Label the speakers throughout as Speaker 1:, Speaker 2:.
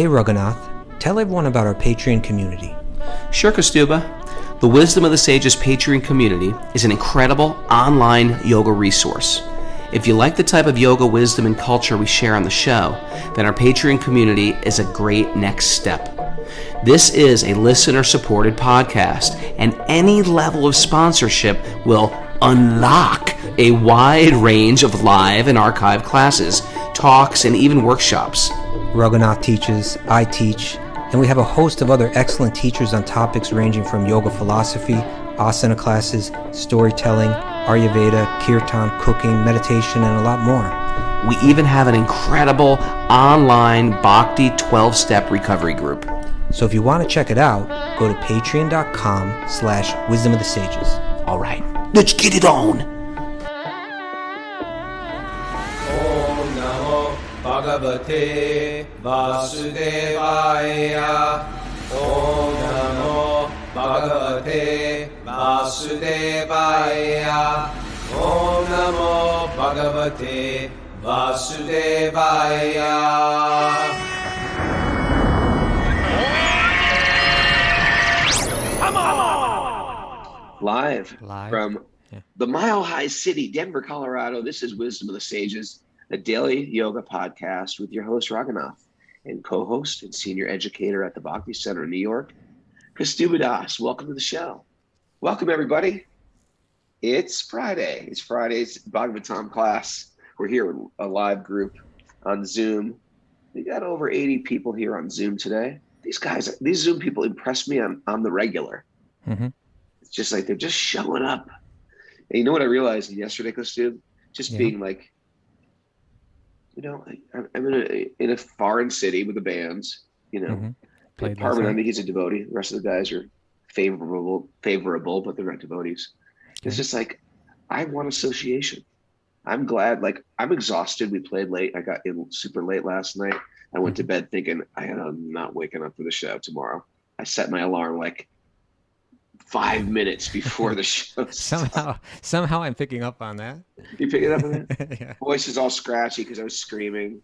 Speaker 1: Hey Raghunath, tell everyone about our Patreon community.
Speaker 2: Sure, Kaustubha. The Wisdom of the Sages Patreon community is an incredible online yoga resource. If you like the type of yoga wisdom and culture we share on the show, then our Patreon community is a great next step. This is a listener-supported podcast, and any level of sponsorship will unlock a wide range of live and archived classes, talks, and even workshops.
Speaker 1: Raghunath teaches, I teach, and we have a host of other excellent teachers on topics ranging from yoga philosophy, asana classes, storytelling, Ayurveda, kirtan, cooking, meditation, and a lot more.
Speaker 2: We even have an incredible online Bhakti 12-step recovery group.
Speaker 1: So if you want to check it out, go to patreon.com/wisdom of the sages.
Speaker 2: All right, let's get it on.
Speaker 3: Om Namo Bhagavate Vasudevaya. Om Namo Bhagavate Vasudevaya. Om Namo Bhagavate Vasudevaya.
Speaker 4: Live from the Mile High City, Denver, Colorado. This is Wisdom of the Sages, a daily yoga podcast with your host, Raghunath, and co-host and senior educator at the Bhakti Center in New York, Kaustubha. Welcome to the show. Welcome, everybody. It's Friday. It's Friday's Bhagavatam class. We're here with a live group on Zoom. We got over 80 people here on Zoom today. These Zoom people impress me on the regular.
Speaker 1: Mm-hmm.
Speaker 4: It's just like they're just showing up. And you know what I realized yesterday, Kaustubha? Just being like, you know, I'm in a foreign city with the bands, you know. Parvanandi, he's a devotee. The rest of the guys are favorable, but they're not devotees. Okay. It's just like, I want association. I'm glad, like, I'm exhausted. We played late. I got in super late last night. I went to bed thinking, I'm not waking up for the show tomorrow. I set my alarm like 5 minutes before the show started.
Speaker 1: Somehow I'm picking up on that.
Speaker 4: You picking up on that?
Speaker 1: Yeah.
Speaker 4: Voice is all scratchy because I was screaming.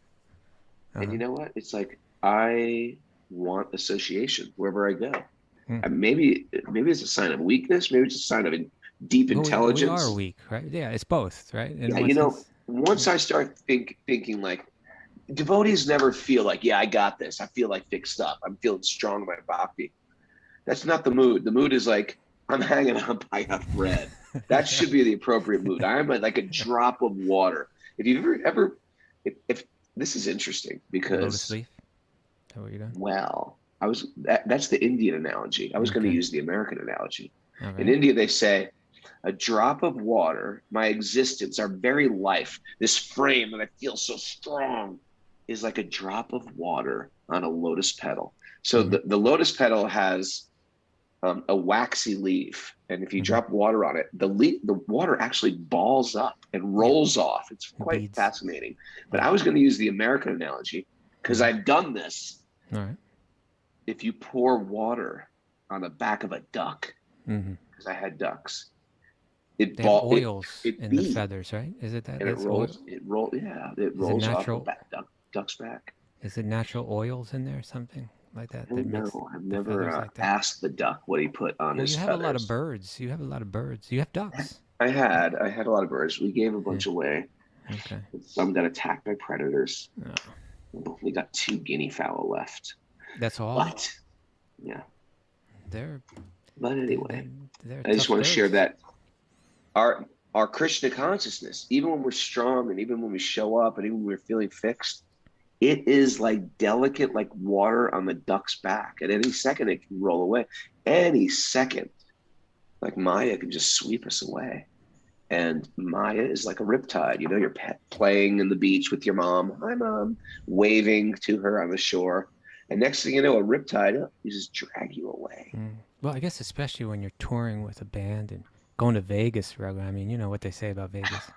Speaker 4: And you know what? It's like, I want association wherever I go. And maybe it's a sign of weakness. Maybe it's a sign of deep intelligence.
Speaker 1: We are weak, right? Yeah, it's both, right?
Speaker 4: Once I start thinking like, devotees never feel like, I got this. I feel like fixed up. I'm feeling strong by bhakti. That's not the mood. The mood is like, I'm hanging on by a thread. That should be the appropriate mood. I'm like a drop of water. If you've ever, if this is interesting because
Speaker 1: lotus leaf. Is that what you're doing?
Speaker 4: Well, that's the Indian analogy. I was going to use the American analogy.
Speaker 1: Right.
Speaker 4: In India, they say, a drop of water, my existence, our very life, this frame that I feel so strong, is like a drop of water on a lotus petal. So the lotus petal has a waxy leaf, and if you drop water on it, the water actually balls up and rolls off. It's quite fascinating. But I was going to use the American analogy because I've done this.
Speaker 1: All right.
Speaker 4: If you pour water on the back of a duck, because I had ducks, they have
Speaker 1: oils in the feathers, right? Is it that?
Speaker 4: And it rolls off the duck's back.
Speaker 1: Is it natural oils in there, something like that?
Speaker 4: No, I've never asked the duck what he put on his feathers.
Speaker 1: You have a lot of birds. You have ducks.
Speaker 4: I had a lot of birds. We gave a bunch away.
Speaker 1: Okay.
Speaker 4: Some got attacked by predators.
Speaker 1: Oh.
Speaker 4: We got 2 guinea fowl left.
Speaker 1: That's all?
Speaker 4: But, yeah. But anyway, I just want to share that our Krishna consciousness, even when we're strong and even when we show up and even when we're feeling fixed, it is like delicate, like water on the duck's back. At any second, it can roll away. Any second, like Maya can just sweep us away. And Maya is like a riptide. You know, you're playing in the beach with your mom. Hi, Mom. Waving to her on the shore. And next thing you know, a riptide, you just drag you away.
Speaker 1: Well, I guess especially when you're touring with a band and going to Vegas, Raghu. I mean, you know what they say about Vegas.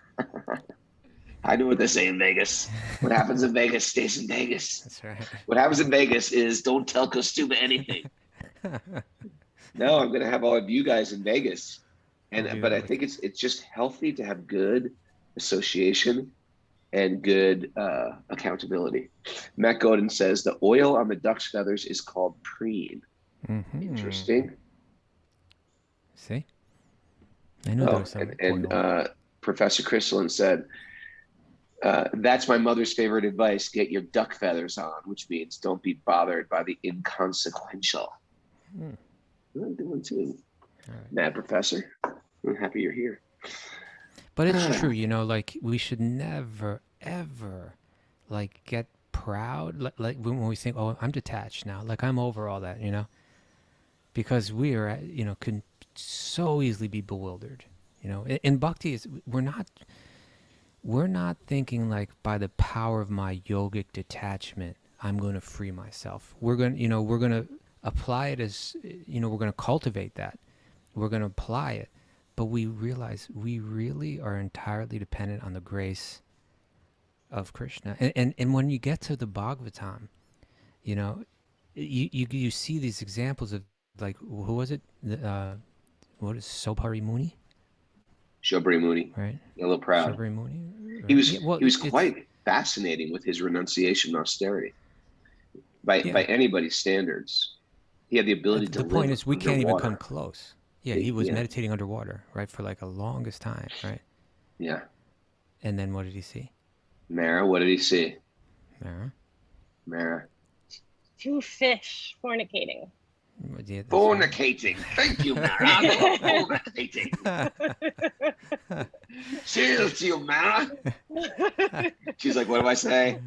Speaker 4: I know what they say in Vegas. What happens in Vegas stays in Vegas.
Speaker 1: That's right.
Speaker 4: What happens in Vegas is don't tell Kaustubha anything. No, I'm going to have all of you guys in Vegas. But I think it's just healthy to have good association. and good accountability. Matt Godin says the oil on the duck's feathers is called preen. Interesting.
Speaker 1: See? I know there was some oil.
Speaker 4: Professor Crystalline said, that's my mother's favorite advice. Get your duck feathers on, which means don't be bothered by the inconsequential. I'm doing too. Right. Mad Professor. I'm happy you're here.
Speaker 1: But it's true, you know, like we should never, ever like get proud. Like when we think, oh, I'm detached now, like I'm over all that, you know, because we are, you know, can so easily be bewildered, you know. In Bhakti, we're not thinking like by the power of my yogic detachment, I'm going to free myself. We're going to apply it as, you know, we're going to cultivate that. We're going to apply it. But we realize we really are entirely dependent on the grace of Krishna. And when you get to the Bhagavatam, you know, you see these examples of, like, who was it? What is Sobhari Muni?
Speaker 4: Shobhari Muni,
Speaker 1: right?
Speaker 4: A little proud.
Speaker 1: Shobhari Muni. Right?
Speaker 4: He was quite fascinating with his renunciation and austerity. By anybody's standards, he had the ability to live.
Speaker 1: The point is, we can't even
Speaker 4: underwater.
Speaker 1: come close. Yeah, he was meditating underwater, right, for like a longest time, right?
Speaker 4: Yeah.
Speaker 1: And then what did he see?
Speaker 4: Mara, what did he see? Mara.
Speaker 5: 2 fish fornicating.
Speaker 1: Yeah,
Speaker 4: fornicating. Right. Thank you, Mara. Fornicating. Cheers to you, Mara. She's like, what do I say?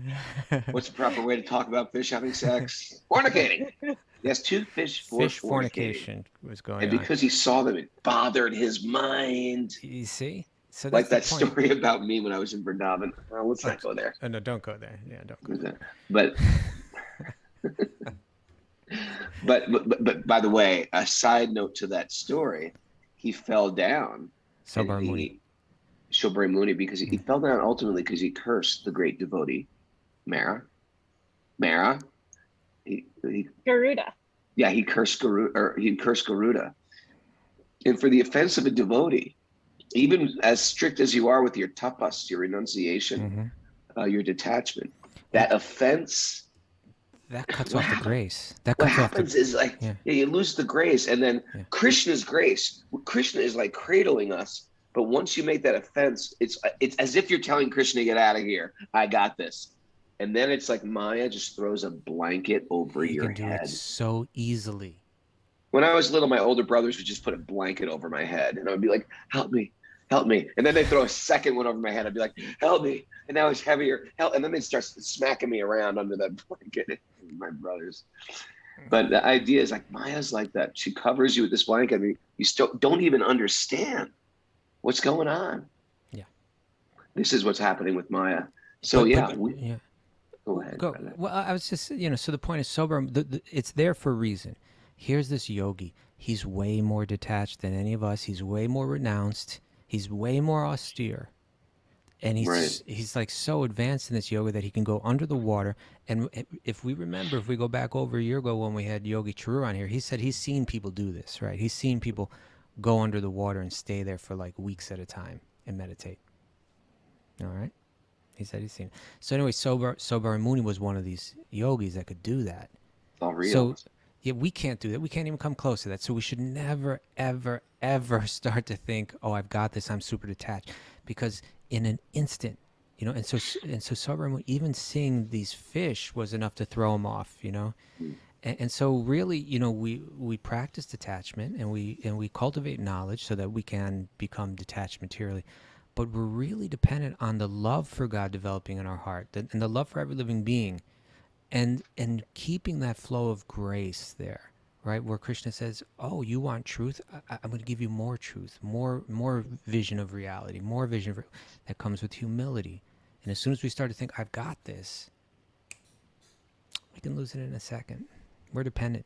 Speaker 4: What's the proper way to talk about fish having sex? Fornicating. Yes, 2 fish
Speaker 1: fornication was going on.
Speaker 4: And because he saw them, it bothered his mind.
Speaker 1: You see? So that's
Speaker 4: like that story about me when I was in Vrindavan. Oh, let's not go there.
Speaker 1: Oh, no, don't go there. Yeah, don't go there.
Speaker 4: But but by the way, a side note to that story, he fell down.
Speaker 1: Shobhari
Speaker 4: Muni, because he fell down ultimately because he cursed the great devotee, Mara.
Speaker 5: Garuda.
Speaker 4: Yeah, he cursed Garuda. And for the offense of a devotee, even as strict as you are with your tapas, your renunciation, your detachment, that offense.
Speaker 1: That cuts off the grace. What
Speaker 4: happens is like, you lose the grace, and then Krishna's grace. Krishna is like cradling us, but once you make that offense, it's as if you're telling Krishna, "Get out of here. I got this." And then it's like Maya just throws a blanket over your head. You can do it
Speaker 1: so easily.
Speaker 4: When I was little, my older brothers would just put a blanket over my head, and I would be like, "Help me, help me." And then they throw a second one over my head. I'd be like, "Help me." And now it's heavier. Help. And then they start smacking me around under that blanket. My brothers. But the idea is like Maya's like that. She covers you with this blanket. I mean, you still don't even understand what's going on.
Speaker 1: Yeah.
Speaker 4: This is what's happening with Maya. So go ahead.
Speaker 1: Well, I was just, you know, so the point is it's there for a reason. Here's this yogi. He's way more detached than any of us. He's way more renounced. He's way more austere. And he's like so advanced in this yoga that he can go under the water. And if we go back over a year ago when we had Yogi Charu on here, he said he's seen people do this, right? He's seen people go under the water and stay there for like weeks at a time and meditate. All right? He said he's seen it. So anyway, Sobhari Muni was one of these yogis that could do that.
Speaker 4: All real.
Speaker 1: So yeah, we can't do that. We can't even come close to that. So we should never, ever, ever start to think, oh, I've got this, I'm super detached. Because in an instant, you know, and so Sobhari Muni, even seeing these fish was enough to throw him off, you know. And so really, you know, we practice detachment and we cultivate knowledge so that we can become detached materially. But we're really dependent on the love for God developing in our heart and the love for every living being. And keeping that flow of grace there, right? Where Krishna says, oh, you want truth? I'm going to give you more truth, more vision of reality, more vision that comes with humility. And as soon as we start to think, I've got this, we can lose it in a second. We're dependent,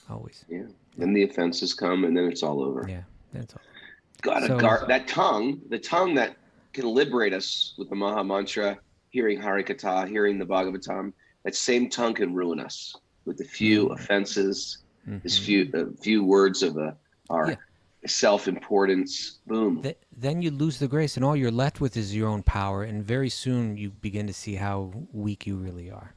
Speaker 1: always.
Speaker 4: Yeah. Then the offenses come, and then it's all over.
Speaker 1: Yeah, then it's all over.
Speaker 4: Gotta guard that tongue, the tongue that can liberate us with the Maha Mantra, hearing Harikatha, hearing the Bhagavatam. That same tongue can ruin us with the few offenses, this few words of our self-importance. Boom.
Speaker 1: Then you lose the grace, and all you're left with is your own power, and very soon you begin to see how weak you really are.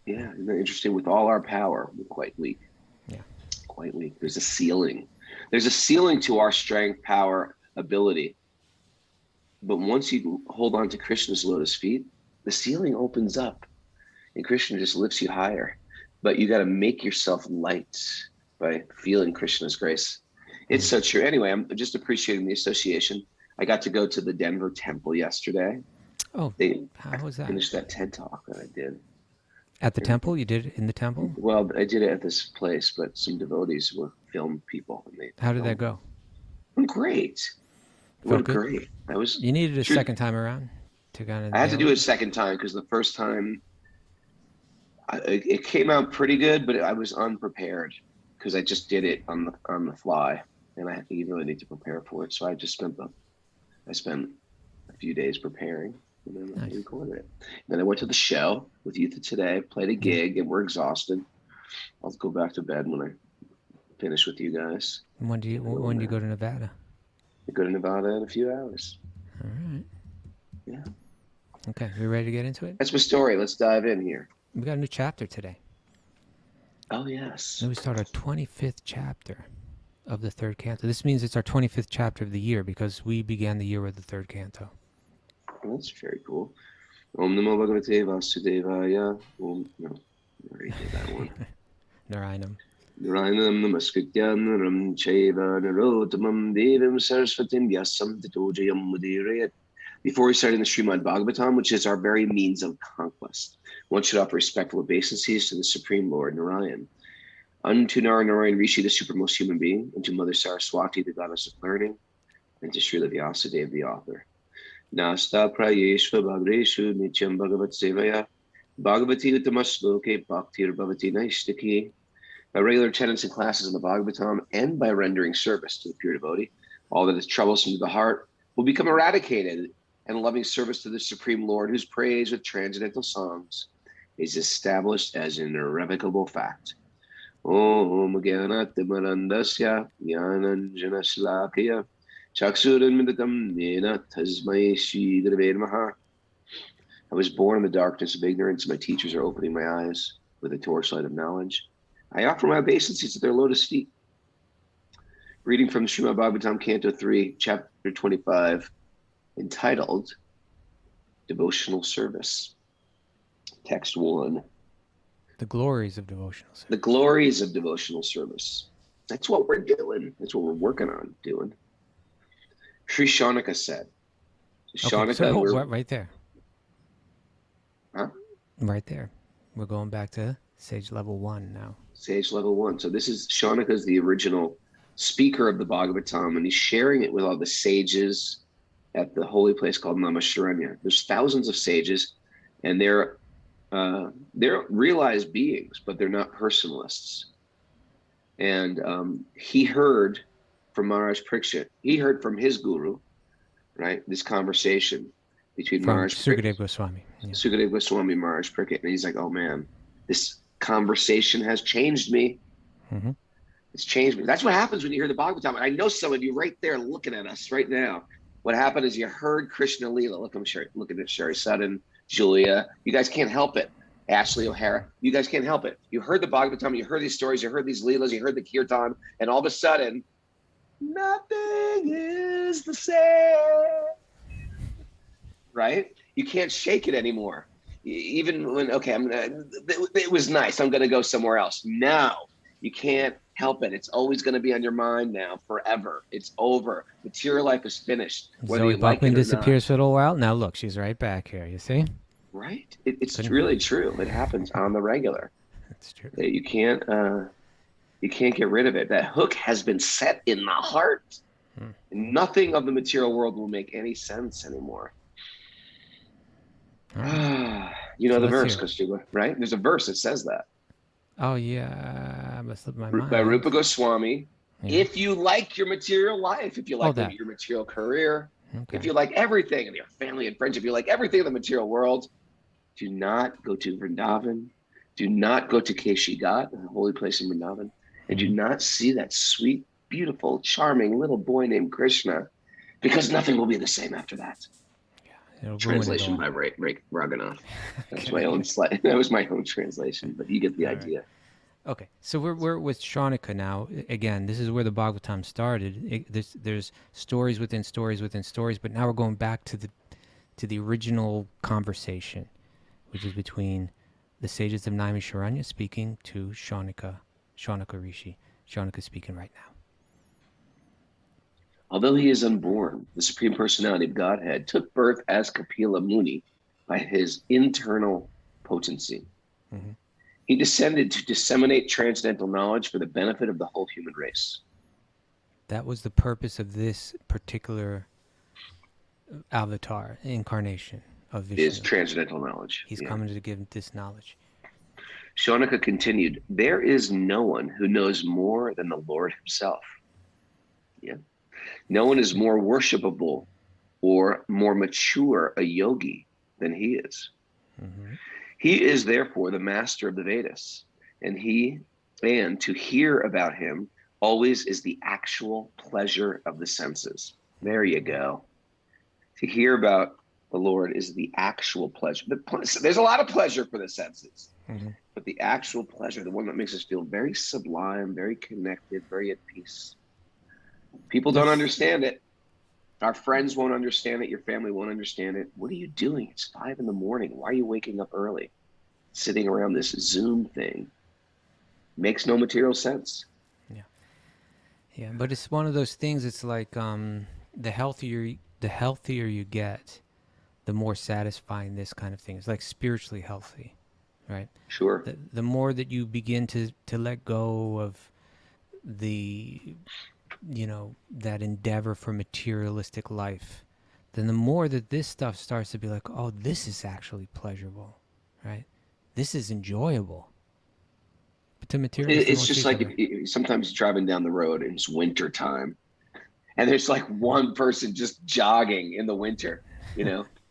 Speaker 4: Yeah, isn't that interesting? With all our power, we're quite weak.
Speaker 1: Yeah.
Speaker 4: Quite weak. There's a ceiling. There's a ceiling to our strength, power, ability. But once you hold on to Krishna's lotus feet, the ceiling opens up and Krishna just lifts you higher. But you got to make yourself light by feeling Krishna's grace. It's so true. Anyway, I'm just appreciating the association. I got to go to the Denver temple yesterday.
Speaker 1: Oh, how was that?
Speaker 4: I finished that TED talk that I did.
Speaker 1: At the temple? You did it in the temple?
Speaker 4: Well, I did it at this place, but some devotees were film people. And
Speaker 1: how did that go?
Speaker 4: Great.
Speaker 1: Felt good?
Speaker 4: Great.
Speaker 1: You needed a second time around to kind of.
Speaker 4: I had to do it a second time because the first time it came out pretty good, but I was unprepared because I just did it on the fly, and you really need to prepare for it. So I just spent a few days preparing, and then I recorded it. Then I went to the show with Youth of Today, played a gig, and we're exhausted. I'll go back to bed when I finish with you guys.
Speaker 1: When do you go to Nevada?
Speaker 4: I go to Nevada in a few hours.
Speaker 1: All right.
Speaker 4: Yeah.
Speaker 1: Okay, we ready to get into it?
Speaker 4: That's my story. Let's dive in here.
Speaker 1: We got a new chapter today.
Speaker 4: Oh, yes.
Speaker 1: Then we start our 25th chapter of the third canto. This means it's our 25th chapter of the year because we began the year with the third canto.
Speaker 4: Oh, that's very cool. Om Namo Bhagavate Vasudevaya. No, I already did that one.
Speaker 1: Narayanam.
Speaker 4: Narayanam Namaskritya Naram Chaiva Narotamam Devim Saraswatim Vyasam Tatojayam Mudirayat. Before we start in the Srimad Bhagavatam, which is our very means of conquest, one should offer respectful obeisances to the Supreme Lord Narayan. Unto Narayan Rishi, the supermost human being, and to Mother Saraswati, the goddess of learning, and to Srila Vyasadeva, the author. Nasta prayeshva bhagreshu nityam bhagavat sevaya bhagavati uttamasloke bhaktir bhavati naishtaki. By regular attendance in classes in the Bhagavatam and by rendering service to the pure devotee, all that is troublesome to the heart will become eradicated, and loving service to the Supreme Lord, whose praise with transcendental songs is established as an irrevocable fact. Om Gyanatimarandasya Jnananjana Shlakaya Chaksuranmritam Nena Tasmai Shri Gurave Namaha. I was born in the darkness of ignorance. My teachers are opening my eyes with a torchlight of knowledge. I offer my obeisances at their lotus feet. Reading from Srimad Bhagavatam, Canto 3, Chapter 25, entitled Devotional Service. Text 1.
Speaker 1: The glories of devotional service.
Speaker 4: The glories of devotional service. That's what we're doing. That's what we're working on doing. Sri Shaunaka said.
Speaker 1: Right there.
Speaker 4: Huh?
Speaker 1: Right there. We're going back to Sage Level 1 now.
Speaker 4: Sage Level 1. So this is Shaunaka's the original speaker of the Bhagavatam, and he's sharing it with all the sages at the holy place called Namasharanya. There's thousands of sages, and they're realized beings, but they're not personalists. And he heard from Maharaj Parikshit. He heard from his guru, right? This conversation between Maharaj
Speaker 1: Sukadeva Goswami.
Speaker 4: Yeah. Sukadeva Goswami, Maharaj Parikshit, and he's like, "Oh man, this conversation has changed me."
Speaker 1: Mm-hmm.
Speaker 4: It's changed me. That's what happens when you hear the Bhagavatam. And I know some of you right there looking at us right now. What happened is you heard Krishna Leela. Looking at Sherry Sutton, Julia. You guys can't help it. Ashley O'Hara. You guys can't help it. You heard the Bhagavatam. You heard these stories. You heard these Leelas. You heard the Kirtan. And all of a sudden, nothing is the same. Right? You can't shake it anymore. Even when, it was nice. I'm going to go somewhere else. No, you can't help it. It's always going to be on your mind now, forever. It's over. Material life is finished.
Speaker 1: Zoe Buckman disappears for a little while. Now look, she's right back here. You see?
Speaker 4: Right. It's really true. It happens on the regular.
Speaker 1: That's true.
Speaker 4: You can't get rid of it. That hook has been set in the heart. Nothing of the material world will make any sense anymore. You know the verse, Kaustubha, right? There's a verse that says that.
Speaker 1: Oh, yeah. I must slip my mind.
Speaker 4: By Rupa Goswami. Yeah. If you like your material life, if you like your material career, if you like everything in your family and friends, if you like everything in the material world, do not go to Vrindavan. Do not go to Keshi Ghat, the holy place in Vrindavan. And do not see that sweet beautiful, charming little boy named Krishna, because nothing will be the same after that.
Speaker 1: It'll ruin it
Speaker 4: Translation
Speaker 1: all.
Speaker 4: by Raghunath. That was my
Speaker 1: Okay.
Speaker 4: own that was my own translation, but you get the
Speaker 1: All right.
Speaker 4: idea.
Speaker 1: Okay, so we're with Shaunika now. Again, this is where the Bhagavatam started. There's stories within stories within stories, but now we're going back to the original conversation, which is between the sages of Naimisharanya speaking to Shaunika Rishi. Shaunika speaking right now.
Speaker 4: Although he is unborn, the Supreme Personality of Godhead took birth as Kapila Muni by his internal potency.
Speaker 1: Mhm.
Speaker 4: He descended to disseminate transcendental knowledge for the benefit of the whole human race.
Speaker 1: That was the purpose of this particular avatar, incarnation of Vishnu.
Speaker 4: Is transcendental knowledge.
Speaker 1: He's coming to give this knowledge.
Speaker 4: Shaunika continued, there is no one who knows more than the Lord himself. Yeah. No one is more worshipable or more mature a yogi than he is.
Speaker 1: Mm-hmm.
Speaker 4: He is therefore the master of the Vedas, and to hear about him always is the actual pleasure of the senses. There you go. To hear about the Lord is the actual pleasure. There's a lot of pleasure for the senses,
Speaker 1: Mm-hmm.
Speaker 4: but the actual pleasure, the one that makes us feel very sublime, very connected, very at peace. People don't understand it. Our friends won't understand it. Your family won't understand it. What are you doing? It's 5 a.m. Why are you waking up early? Sitting around this Zoom thing. Makes no material sense.
Speaker 1: Yeah, but it's one of those things. It's like the healthier you get, the more satisfying this kind of thing is. Like spiritually healthy, right?
Speaker 4: Sure.
Speaker 1: The more that you begin to let go of the, that endeavor for materialistic life, then the more that this stuff starts to be like, oh, this is actually pleasurable, right? This is enjoyable. But to materialistic,
Speaker 4: It's just like sometimes driving down the road and it's winter time, and there's like one person just jogging in the winter,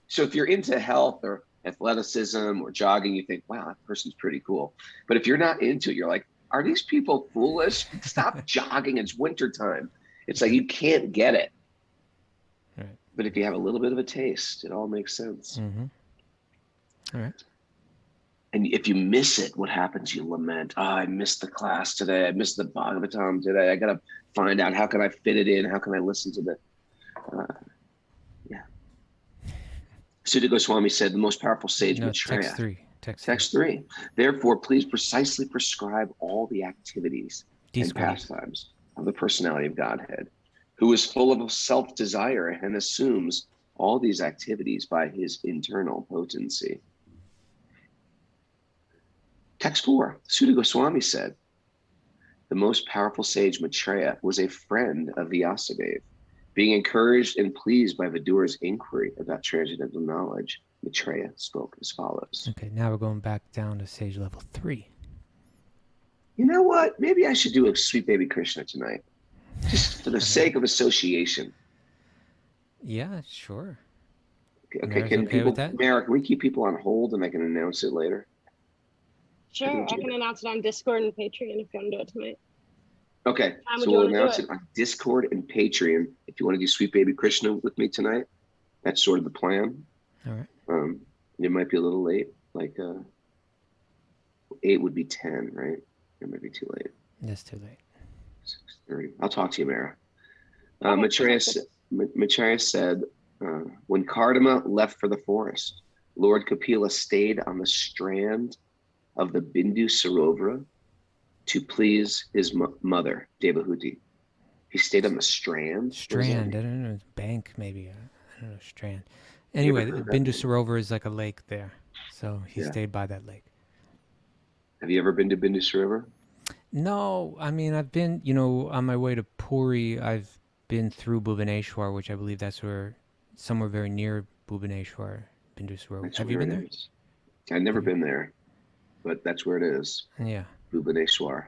Speaker 4: So if you're into health or athleticism or jogging, you think, wow, that person's pretty cool. But if you're not into it, you're like, are these people foolish? Stop jogging. It's winter time. It's like you can't get it.
Speaker 1: Right.
Speaker 4: But if you have a little bit of a taste, it all makes sense.
Speaker 1: Mm-hmm. All right.
Speaker 4: And if you miss it, what happens? You lament, I missed the class today. I missed the Bhagavatam today. I got to find out, how can I fit it in? How can I listen to the, Sutta Goswami said, the most powerful sage, Maitreya. Text 3. Therefore, please precisely prescribe all the activities and pastimes of the personality of Godhead, who is full of self-desire and assumes all these activities by his internal potency. Text 4. Sutta Goswami said, the most powerful sage Maitreya was a friend of Vyasadeva. Being encouraged and pleased by Vidura's inquiry about transcendental knowledge, Maitreya spoke as follows.
Speaker 1: Okay, now we're going back down to sage level 3.
Speaker 4: You know what? Maybe I should do a Sweet Baby Krishna tonight, just for the sake of association.
Speaker 1: Yeah, sure.
Speaker 4: Okay, can people, Mara, can we keep people on hold and I can announce it later?
Speaker 5: Sure, I can announce it on Discord and Patreon if you want to do it tonight.
Speaker 4: Okay, so we'll announce it on Discord and Patreon. If you want to do Sweet Baby Krishna with me tonight, that's sort of the plan.
Speaker 1: All right.
Speaker 4: It might be a little late, like 8 would be 10, right? It might be too late.
Speaker 1: That's too late.
Speaker 4: 6:30. I'll talk to you, Mara. Maitreya said, when Kardama left for the forest, Lord Kapila stayed on the strand of the Bindu Sarovara to please his mother, Devahuti. He stayed on the strand?
Speaker 1: Strand, I don't know, bank maybe. I don't know, strand. Anyway, Bindu Sarovar is like a lake there. So he stayed by that lake.
Speaker 4: Have you ever been to Bindu Sarovar?
Speaker 1: No, I mean, I've been, on my way to Puri, I've been through Bhubaneswar, which I believe that's somewhere very near Bhubaneswar, Bindu Sarovar. Have you been there?
Speaker 4: I've never been there, but that's where it is.
Speaker 1: Yeah.
Speaker 4: Bhubaneswar.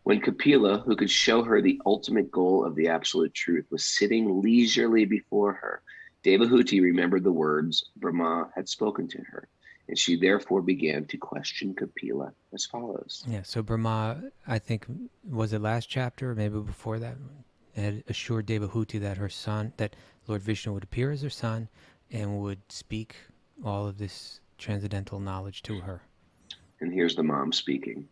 Speaker 4: When Kapila, who could show her the ultimate goal of the absolute truth, was sitting leisurely before her, Devahuti remembered the words Brahma had spoken to her And she therefore began to question Kapila as follows.
Speaker 1: Yeah, so Brahma, I think, was it last chapter or maybe before that, had assured Devahuti that her son, that Lord Vishnu would appear as her son and would speak all of this transcendental knowledge to her.
Speaker 4: And here's the mom speaking.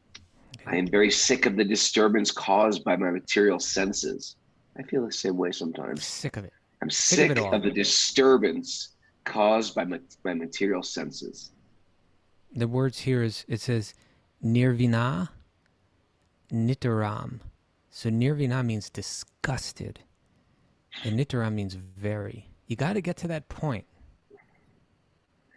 Speaker 1: Okay.
Speaker 4: I am very sick of the disturbance caused by my material senses. I feel the same way sometimes.
Speaker 1: Sick of it.
Speaker 4: I'm
Speaker 1: Sick of
Speaker 4: sick
Speaker 1: it all.
Speaker 4: of the disturbance caused by my material senses.
Speaker 1: The words here it says nirvina nitaram. So nirvina means disgusted, and nitaram means very. You got to get to that point,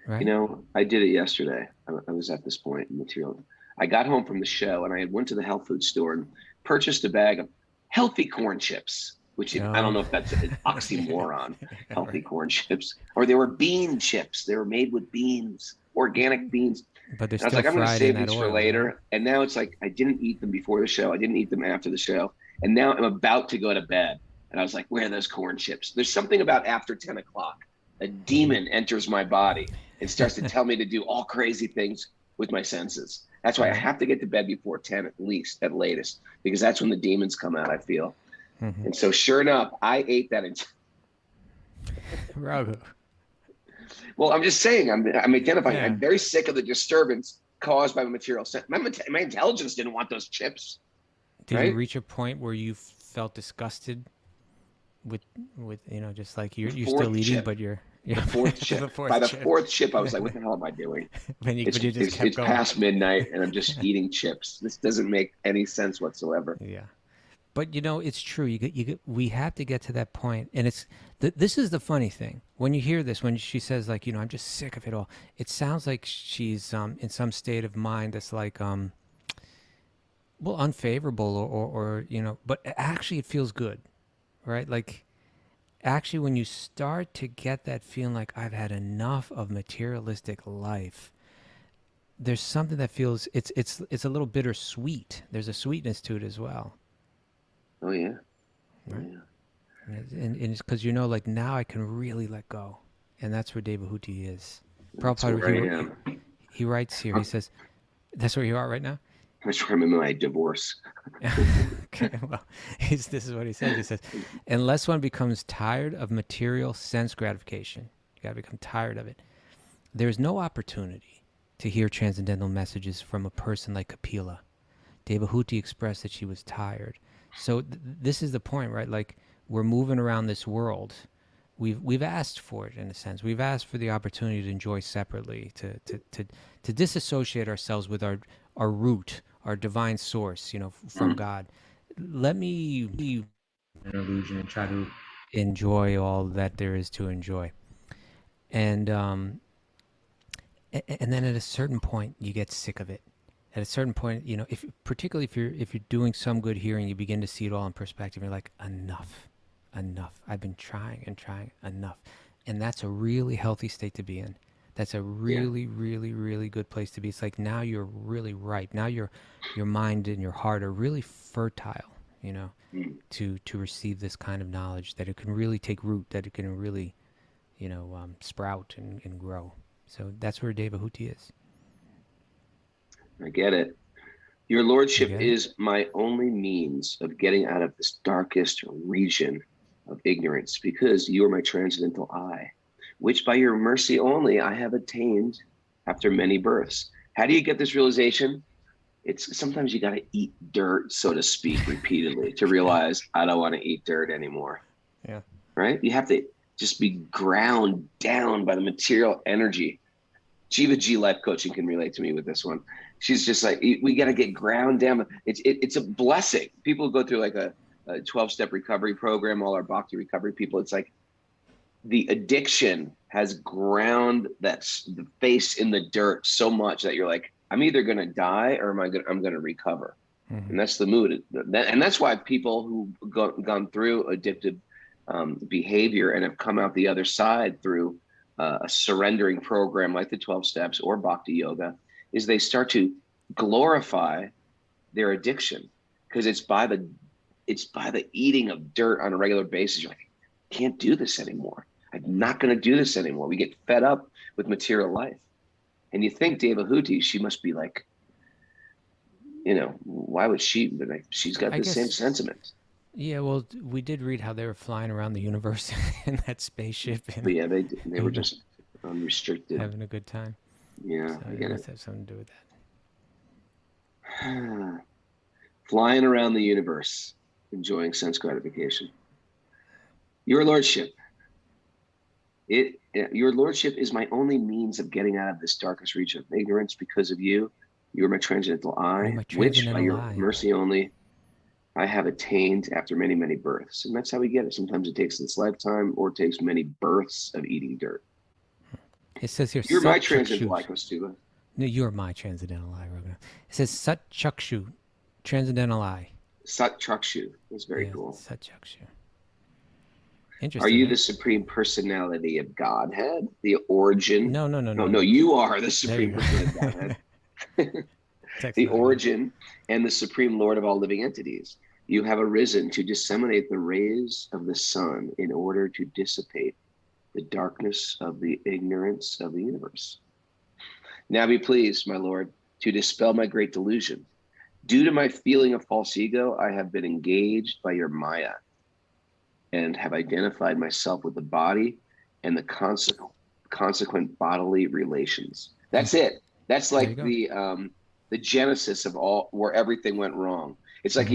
Speaker 1: right?
Speaker 4: You know, I did it yesterday. I was at this point in material. I got home from the show and I went to the health food store and purchased a bag of healthy corn chips, which I don't know if that's an oxymoron, healthy corn chips, or they were bean chips. They were made with beans, organic beans.
Speaker 1: But they're
Speaker 4: And I was
Speaker 1: still
Speaker 4: like, I'm going to
Speaker 1: fried
Speaker 4: save
Speaker 1: in that
Speaker 4: these for
Speaker 1: oil,
Speaker 4: later.
Speaker 1: right?
Speaker 4: And now it's like, I didn't eat them before the show. I didn't eat them after the show. And now I'm about to go to bed. And I was like, where are those corn chips? There's something about after 10 o'clock. A demon enters my body and starts to tell me to do all crazy things with my senses. That's why I have to get to bed before 10 at least, at latest, because that's when the demons come out, I feel.
Speaker 1: Mm-hmm.
Speaker 4: And so sure enough, I ate that.
Speaker 1: Raghu.
Speaker 4: Well, I'm just saying, I'm identifying.
Speaker 1: Yeah.
Speaker 4: I'm very sick of the disturbance caused by my material sense. My intelligence didn't want those chips.
Speaker 1: Did
Speaker 4: right?
Speaker 1: you reach a point where you felt disgusted with just like you're still eating,
Speaker 4: chip.
Speaker 1: but you're
Speaker 4: The fourth chip. The fourth chip, I was like, what the hell am I doing?
Speaker 1: but you just kept
Speaker 4: It's
Speaker 1: going.
Speaker 4: past midnight and I'm just eating chips. This doesn't make any sense whatsoever.
Speaker 1: Yeah. But it's true. We have to get to that point, and this is the funny thing. When you hear this, when she says like, I'm just sick of it all, it sounds like she's in some state of mind that's like unfavorable or but actually it feels good, right? Like actually when you start to get that feeling like I've had enough of materialistic life, there's something that feels it's a little bittersweet. There's a sweetness to it as well.
Speaker 4: Oh yeah.
Speaker 1: Right. Yeah. And it's because like now I can really let go, and that's where Devahuti is. Prabhupada, he writes here. He says, "That's where you are right now."
Speaker 4: That's where I'm in my divorce.
Speaker 1: Okay, well, this is what he says. He says, "Unless one becomes tired of material sense gratification, you got to become tired of it. There is no opportunity to hear transcendental messages from a person like Kapila." Devahuti expressed that she was tired. So this is the point, right? Like we're moving around this world. We've asked for it in a sense. We've asked for the opportunity to enjoy separately, to disassociate ourselves with our root, our divine source, from God. Let me be an illusion and try to enjoy all that there is to enjoy. And then at a certain point, you get sick of it. At a certain point, particularly if you're doing some good hearing, you begin to see it all in perspective. You're like, enough. I've been trying and trying, enough. And that's a really healthy state to be in. That's a really, really, really good place to be. It's like now you're really ripe. Now your mind and your heart are really fertile, to receive this kind of knowledge, that it can really take root, that it can really, sprout and grow. So that's where Devahuti is.
Speaker 4: I get it. Your lordship is my only means of getting out of this darkest region of ignorance, because you are my transcendental eye, which by your mercy only I have attained after many births. How do you get this realization? It's sometimes you got to eat dirt, so to speak, repeatedly to realize I don't want to eat dirt anymore.
Speaker 1: Yeah.
Speaker 4: Right? You have to just be ground down by the material energy. Jiva G Life Coaching can relate to me with this one. She's just like, we got to get ground down. It's a blessing. People who go through like a 12-step recovery program, all our Bhakti recovery people, it's like the addiction has ground the face in the dirt so much that you're like, I'm either going to die or I'm going to recover. Mm-hmm. And that's the mood. And that's why people who've gone through addictive behavior and have come out the other side through a surrendering program like the 12 steps or Bhakti-yoga, is they start to glorify their addiction, because it's by the eating of dirt on a regular basis. You're like, I can't do this anymore. I'm not going to do this anymore. We get fed up with material life. And you think Devahuti, she must be like, why would she? But like, she's got the same sentiment.
Speaker 1: Yeah, well, we did read how they were flying around the universe in that spaceship. And,
Speaker 4: But yeah, they were just unrestricted.
Speaker 1: having a good time.
Speaker 4: Yeah,
Speaker 1: So
Speaker 4: I
Speaker 1: it
Speaker 4: get
Speaker 1: must
Speaker 4: it.
Speaker 1: have something to do with that.
Speaker 4: Flying around the universe, enjoying sense gratification. Your Lordship, your Lordship is my only means of getting out of this darkest region of ignorance. Because of you, you are my transcendental eye, which by your mercy only I have attained after many, many births. And that's how we get it. Sometimes it takes this lifetime, or it takes many births of eating dirt.
Speaker 1: It says here,
Speaker 4: you're my transcendental eye, Kaustubha.
Speaker 1: No, you're my transcendental eye, Raghunath. It says Sat Chakshu, transcendental eye.
Speaker 4: Sat Chakshu. That's very cool.
Speaker 1: Sat Chakshu. Interesting.
Speaker 4: Are you the supreme personality of Godhead? The origin?
Speaker 1: No.
Speaker 4: No, you are the supreme personality of Godhead. The origin and the supreme Lord of all living entities. You have arisen to disseminate the rays of the sun in order to dissipate the darkness of the ignorance of the universe. Now be pleased, my Lord, to dispel my great delusion. Due to my feeling of false ego, I have been engaged by your Maya and have identified myself with the body and the consequent bodily relations. That's it. That's like the genesis of all, where everything went wrong. It's like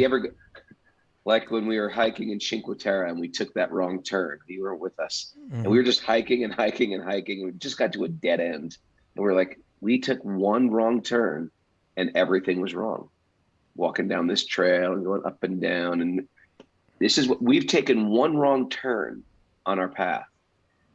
Speaker 4: like when we were hiking in Cinque Terre and we took that wrong turn. You weren't with us. And we were just hiking and hiking and hiking. And we just got to a dead end. And we're like, we took one wrong turn and everything was wrong. Walking down this trail and going up and down. And this is what we've taken, one wrong turn on our path.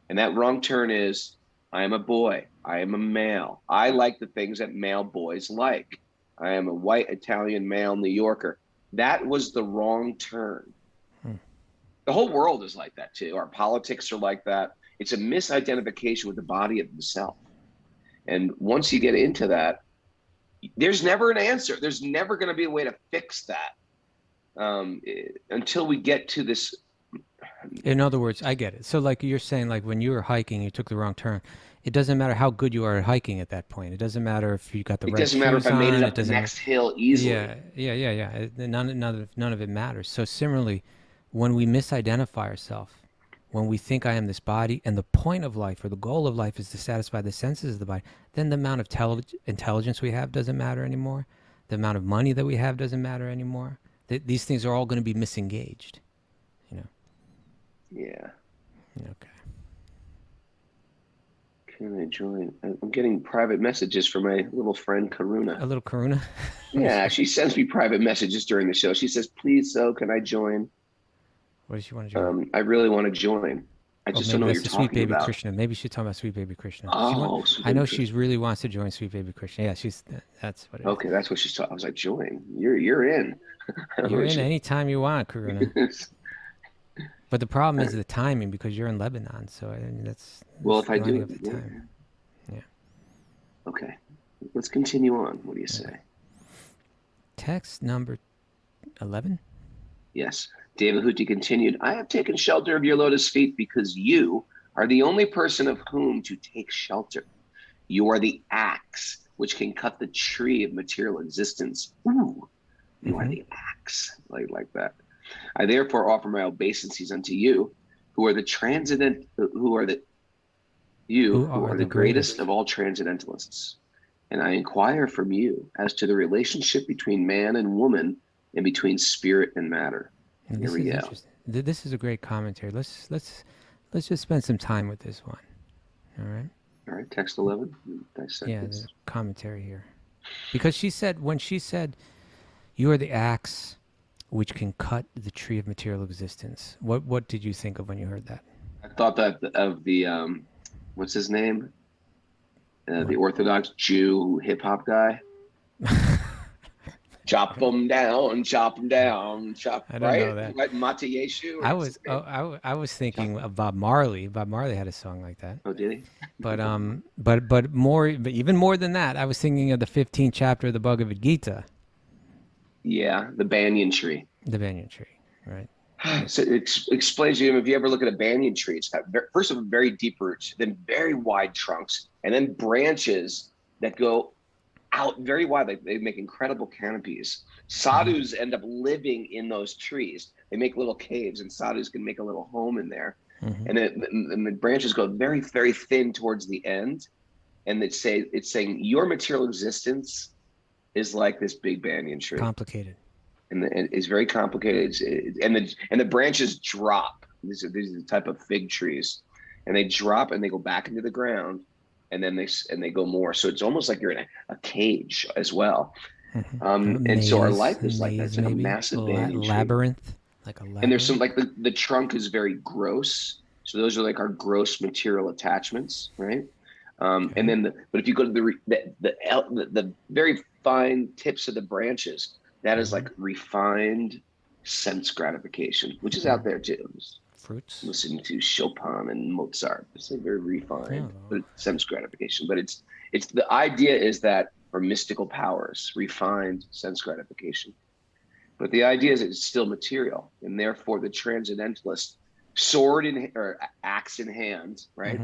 Speaker 4: And that wrong turn is, I am a boy. I am a male. I like the things that male boys like. I am a white Italian male New Yorker. That was the wrong turn. The whole world is like that too. Our politics are like that. It's a misidentification with the body of the self. And once you get into that, there's never an answer. There's never going to be a way to fix that until we get to this.
Speaker 1: In other words, I get it. So like you're saying, like when you were hiking, you took the wrong turn. It doesn't matter how good you are at hiking at that point. It doesn't matter if you got the right shoes on.
Speaker 4: It doesn't matter if I made it up the next hill easily.
Speaker 1: Yeah. None of it matters. So similarly, when we misidentify ourselves, when we think I am this body, and the point of life or the goal of life is to satisfy the senses of the body, then the amount of intelligence we have doesn't matter anymore. The amount of money that we have doesn't matter anymore. These things are all going to be misengaged.
Speaker 4: Yeah.
Speaker 1: Okay.
Speaker 4: Can I join? I'm getting private messages from my little friend Karuna.
Speaker 1: A little Karuna?
Speaker 4: Yeah, she sends me private messages during the show. She says, please, so can I join?
Speaker 1: What does she want to join?
Speaker 4: I really want to join. I just don't know what you're talking
Speaker 1: Sweet Baby
Speaker 4: about.
Speaker 1: Krishna. Maybe she's talking about Sweet Baby Krishna.
Speaker 4: I know
Speaker 1: she really wants to join Sweet Baby Krishna. Yeah, that's what it is.
Speaker 4: Okay, that's what she's talking. I was like, join. You're in.
Speaker 1: You're in anytime you want, Karuna. But the problem is the timing, because you're in Lebanon. So that's
Speaker 4: well, if I do
Speaker 1: it, yeah.
Speaker 4: Okay, let's continue on. What do you say?
Speaker 1: Text number 11.
Speaker 4: Yes. Devahuti continued, I have taken shelter of your lotus feet because you are the only person of whom to take shelter. You are the axe which can cut the tree of material existence. Ooh, you are the axe. I like that. I therefore offer my obeisances unto you, who are the greatest of all transcendentalists. And I inquire from you as to the relationship between man and woman and between spirit and matter. Here we go.
Speaker 1: This is a great commentary. Let's just spend some time with this one. All right.
Speaker 4: All right. Text 11.
Speaker 1: Yeah, the commentary here, because when she said, "You are the axe which can cut the tree of material existence." What did you think of when you heard that?
Speaker 4: I thought that of the what's his name? The Orthodox Jew hip hop guy. Chop them down, chop them down, chop.
Speaker 1: I don't know that.
Speaker 4: Right, Mata Yeshu.
Speaker 1: I was thinking of Bob Marley. Bob Marley had a song like that.
Speaker 4: Oh, did he?
Speaker 1: But even more than that, I was thinking of the 15th chapter of the Bhagavad Gita.
Speaker 4: Yeah, the banyan tree.
Speaker 1: The banyan tree, right?
Speaker 4: So it explains to you, if you ever look at a banyan tree, it's got first of all very deep roots, then very wide trunks, and then branches that go out very wide. They make incredible canopies. Sadhus end up living in those trees. They make little caves, and sadhus can make a little home in there. And the branches go very, very thin towards the end. And it's saying your material existence is like this big banyan tree.
Speaker 1: Complicated.
Speaker 4: And it's very complicated. And the branches drop. These are the type of fig trees, and they drop and they go back into the ground, and then they go more. So it's almost like you're in a cage as well. And so our life is like that. It's like a massive banyan
Speaker 1: labyrinth, like a labyrinth.
Speaker 4: And there's some like the trunk is very gross. So those are like our gross material attachments, right? And then, but if you go to the very fine tips of the branches, that is like refined sense gratification, which is out there too.
Speaker 1: Fruits.
Speaker 4: Listening to Chopin and Mozart, it's like very refined, but it's sense gratification. But it's the idea is that, or mystical powers, refined sense gratification. But the idea is it's still material, and therefore the transcendentalist, sword in or axe in hand, right?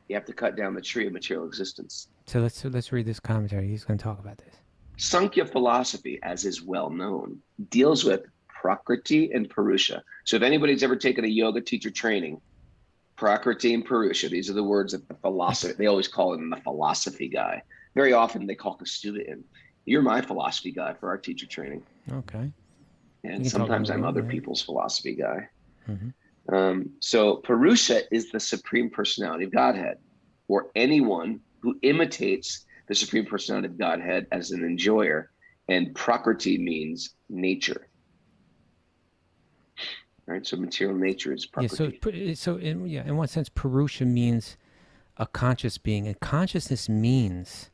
Speaker 4: You have to cut down the tree of material existence.
Speaker 1: So let's read this commentary. He's going to talk about this.
Speaker 4: Sankhya philosophy, as is well known, deals with Prakriti and Purusha. So if anybody's ever taken a yoga teacher training, Prakriti and Purusha, these are the words that the philosophy, they always call him the philosophy guy. Very often they call Kaustubha in. You're my philosophy guy for our teacher training.
Speaker 1: Okay.
Speaker 4: And sometimes I'm other people's philosophy guy. So Purusha is the Supreme Personality of Godhead, or anyone who imitates the Supreme Personality of Godhead as an enjoyer. And Prakriti means nature. Right, so material nature is Prakriti.
Speaker 1: Yeah, so in one sense, Purusha means a conscious being, and consciousness means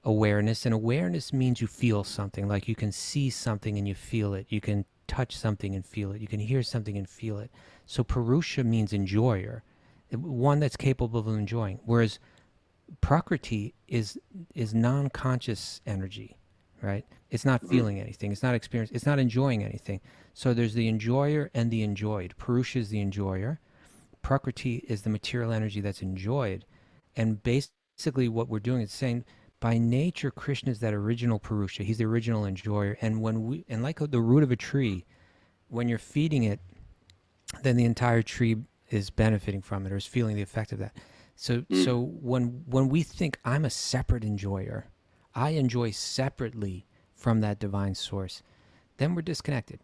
Speaker 1: awareness, and awareness means you feel something, like you can see something and you feel it, you can touch something and feel it, you can hear something and feel it. So Purusha means enjoyer, one that's capable of enjoying, whereas Prakriti is non-conscious energy, right? It's not feeling anything, it's not experiencing, it's not enjoying anything. So there's the enjoyer and the enjoyed. Purusha is the enjoyer. Prakriti is the material energy that's enjoyed. And basically what we're doing is saying, by nature, Krishna is that original Purusha. He's the original enjoyer. And like the root of a tree, when you're feeding it, then the entire tree is benefiting from it, or is feeling the effect of that. So when we think I'm a separate enjoyer, I enjoy separately from that divine source, then we're disconnected.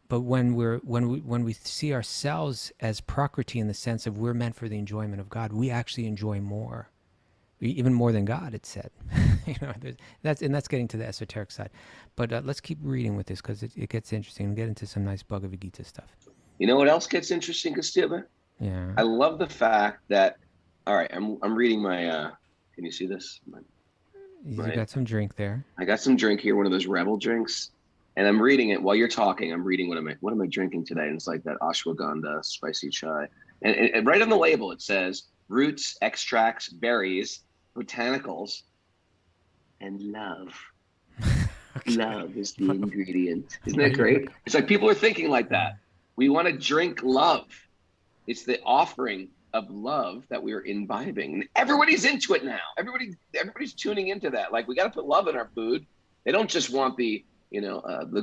Speaker 1: But when we see ourselves as Prakriti, in the sense of we're meant for the enjoyment of God, we actually enjoy more, even more than God. It's said, that's getting to the esoteric side. But let's keep reading with this, because it gets interesting. We'll get into some nice Bhagavad Gita stuff. You
Speaker 4: know what else gets interesting, Kaustubha?
Speaker 1: Yeah.
Speaker 4: I love the fact that. All right, I'm reading my. Can you see this?
Speaker 1: You got some drink there.
Speaker 4: I got some drink here, one of those Rebel drinks. And I'm reading it while you're talking. I'm reading what am I drinking today? And it's like that ashwagandha spicy chai. And right on the label it says roots, extracts, berries, botanicals, and love. Okay. Love is the ingredient. Isn't that great? It's like people are thinking like that. We want to drink love. It's the offering of love that we're imbibing. And everybody's into it now. Everybody's tuning into that. Like, we got to put love in our food. They don't just want the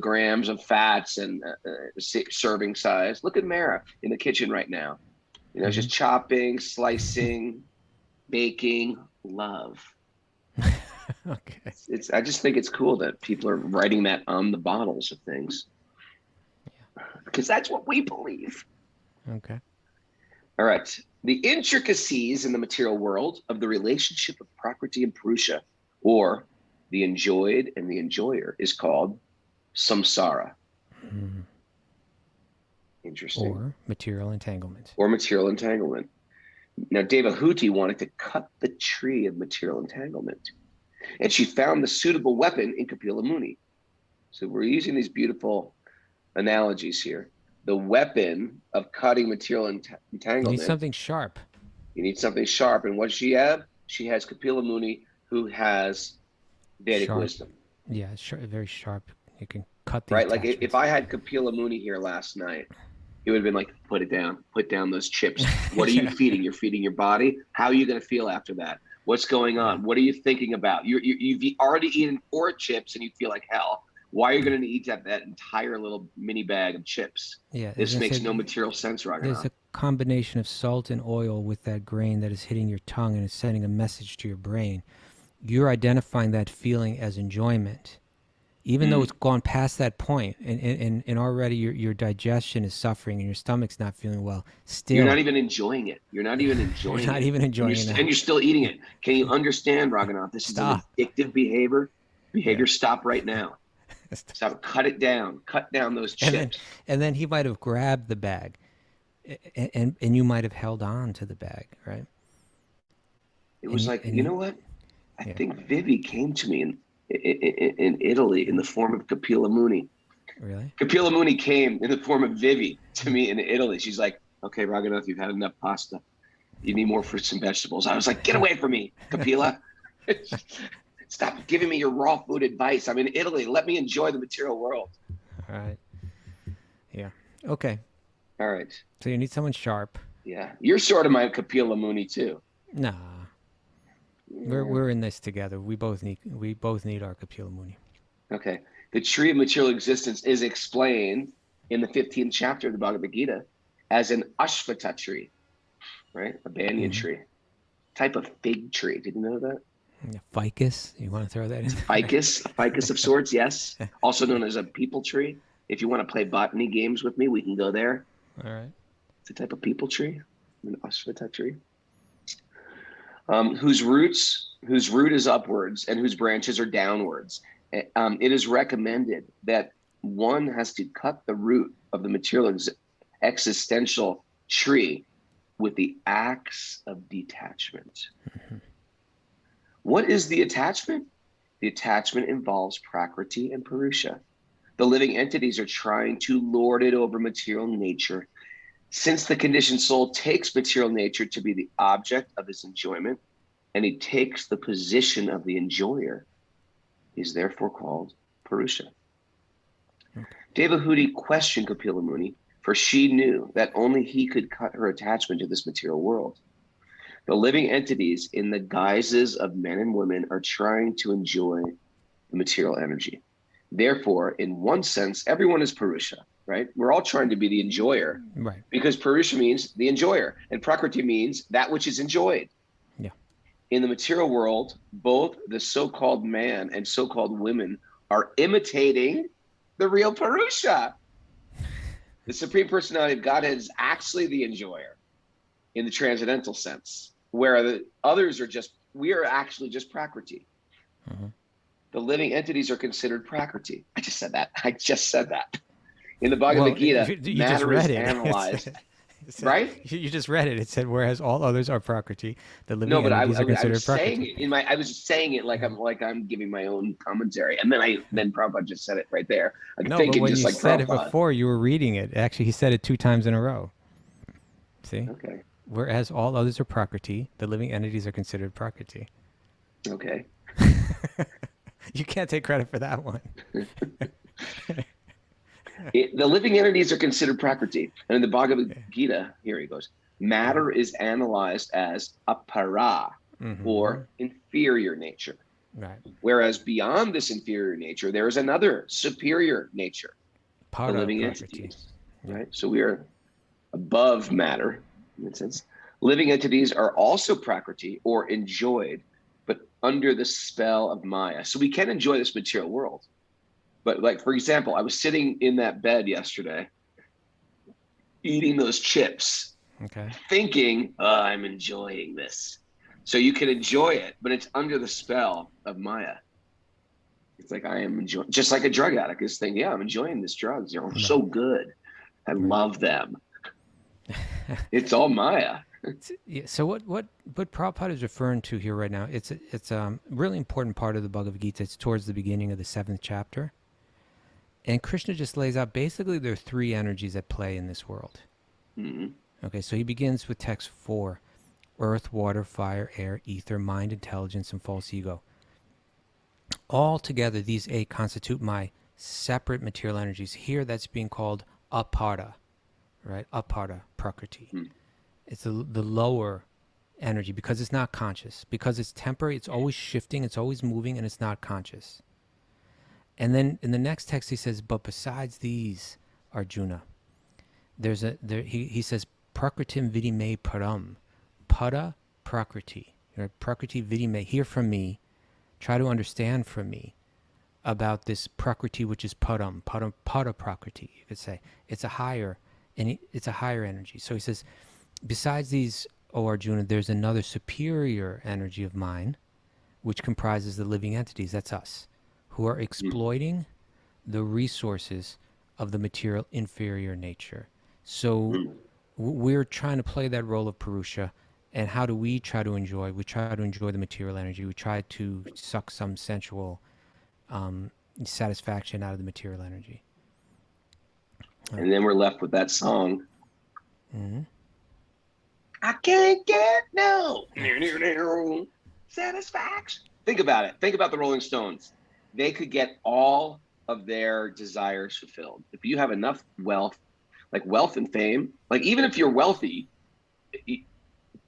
Speaker 4: grams of fats and serving size. Look at Mara in the kitchen right now. Just chopping, slicing, baking, love.
Speaker 1: Okay.
Speaker 4: I just think it's cool that people are writing that on the bottles of things. Yeah. Because that's what we believe.
Speaker 1: Okay.
Speaker 4: All right. The intricacies in the material world of the relationship of Prakriti and Purusha, or the enjoyed and the enjoyer, is called samsara. Interesting.
Speaker 1: Or material entanglement.
Speaker 4: Now, Devahuti wanted to cut the tree of material entanglement, and she found the suitable weapon in Kapila Muni. So we're using these beautiful analogies here. The weapon of cutting material entanglement.
Speaker 1: You need something sharp.
Speaker 4: And what does she have? She has Kapila Muni, who has Vedic wisdom.
Speaker 1: Yeah, very sharp. You can cut the
Speaker 4: right. Like if I had Kapila Muni here last night, it would have been like, put it down, put down those chips. What are you feeding? You're feeding your body. How are you going to feel after that? What's going on? What are you thinking about? You've already eaten 4 chips and you feel like hell. Why are you going to eat that entire little mini bag of chips?
Speaker 1: Yeah,
Speaker 4: This makes no material sense,
Speaker 1: there's
Speaker 4: Raghunath.
Speaker 1: a combination of salt and oil with that grain that is hitting your tongue and is sending a message to your brain. You're identifying that feeling as enjoyment, even though it's gone past that point, and already your digestion is suffering and your stomach's not feeling well. Still,
Speaker 4: You're not even enjoying it. You're not even enjoying it.
Speaker 1: You're not even enjoying it.
Speaker 4: And you're still eating it. Can you understand, Raghunath? This is an addictive behavior. Stop right now. Stop. Cut it down. Cut down those chips.
Speaker 1: And then he might have grabbed the bag, and you might have held on to the bag, right?
Speaker 4: It was you know what? I think Vivi came to me in Italy in the form of Kapila Muni.
Speaker 1: Really?
Speaker 4: Kapila Muni came in the form of Vivi to me in Italy. She's like, okay, Raghunath, you've had enough pasta. You need more fruits and vegetables. I was like, get away from me, Kapila. Stop giving me your raw food advice. I'm in Italy. Let me enjoy the material world.
Speaker 1: All right. Yeah. Okay.
Speaker 4: All right.
Speaker 1: So you need someone sharp.
Speaker 4: Yeah. You're sort of my Kapila Muni too.
Speaker 1: Nah. We're in this together. We both need our Kapila Muni.
Speaker 4: Okay. The tree of material existence is explained in the 15th chapter of the Bhagavad Gita as an ashvata tree, right? A banyan tree, type of fig tree. Did you know that?
Speaker 1: Ficus. You want to throw that in?
Speaker 4: A ficus of sorts, yes. Also known as a people tree. If you want to play botany games with me, we can go there.
Speaker 1: All right.
Speaker 4: It's a type of people tree, an ashvata tree, whose root is upwards and whose branches are downwards. It is recommended that one has to cut the root of the material existential tree with the axe of detachment. What is the attachment? The attachment involves Prakriti and Purusha. The living entities are trying to lord it over material nature. Since the conditioned soul takes material nature to be the object of its enjoyment, and he takes the position of the enjoyer, he is therefore called Purusha. Devahuti questioned Kapila Muni, for she knew that only he could cut her attachment to this material world. The living entities in the guises of men and women are trying to enjoy the material energy. Therefore, in one sense, everyone is Purusha, right? We're all trying to be the enjoyer,
Speaker 1: right? Because
Speaker 4: Purusha means the enjoyer, and Prakriti means that which is enjoyed.
Speaker 1: Yeah.
Speaker 4: In the material world, both the so-called man and so-called women are imitating the real Purusha. The Supreme Personality of Godhead is actually the enjoyer in the transcendental sense, where the others are we are actually just Prakriti. The living entities are considered Prakriti. I just said that. In the Bhagavad Gita, matter is analyzed. Right?
Speaker 1: You just read it. It said, whereas all others are Prakriti, the living entities are considered Prakriti.
Speaker 4: I was saying it like I'm giving my own commentary, and then Prabhupada just said it right there.
Speaker 1: But when you said it before, you were reading it. Actually, he said it 2 times in a row. See?
Speaker 4: Okay.
Speaker 1: Whereas all others are Prakriti, the living entities are considered Prakriti.
Speaker 4: Okay.
Speaker 1: You can't take credit for that one.
Speaker 4: The living entities are considered Prakriti. And in the Bhagavad Gita, here he goes, matter is analyzed as apara, or inferior nature.
Speaker 1: Right.
Speaker 4: Whereas beyond this inferior nature, there is another superior nature, the living entities. Right? So we are above matter, in that sense. Living entities are also Prakriti, or enjoyed, but under the spell of Maya. So we can enjoy this material world. But like, for example, I was sitting in that bed yesterday, eating those chips, thinking, I'm enjoying this. So you can enjoy it, but it's under the spell of Maya. It's like I am enjoying, just like a drug addict is thinking, I'm enjoying this drugs. They're so good. I love them. It's all Maya.
Speaker 1: So what Prabhupada is referring to here right now, it's a really important part of the Bhagavad Gita. It's towards the beginning of the 7th chapter. And Krishna just lays out, basically there are 3 energies at play in this world. Okay, so he begins with text 4. Earth, water, fire, air, ether, mind, intelligence, and false ego. All together, these 8 constitute my separate material energies. Here, that's being called apara, right? Apara, Prakriti. It's the lower energy because it's not conscious, because it's temporary, it's always shifting, it's always moving, and it's not conscious. And then in the next text he says, but besides these, Arjuna, he says, Prakritim vidime param, pada prakriti. Prakriti vidime, hear from me, try to understand from me about this prakriti, which is pada prakriti, you could say. It's a higher energy. So he says, besides these, O Arjuna, there's another superior energy of mine, which comprises the living entities, that's us, who are exploiting the resources of the material inferior nature. So we're trying to play that role of Purusha. And how do we try to enjoy? We try to enjoy the material energy. We try to suck some sensual satisfaction out of the material energy.
Speaker 4: And then we're left with that song.
Speaker 1: Mm-hmm.
Speaker 4: I can't get no satisfaction. Think about it. Think about the Rolling Stones. They could get all of their desires fulfilled. If you have enough wealth, like wealth and fame, like even if you're wealthy,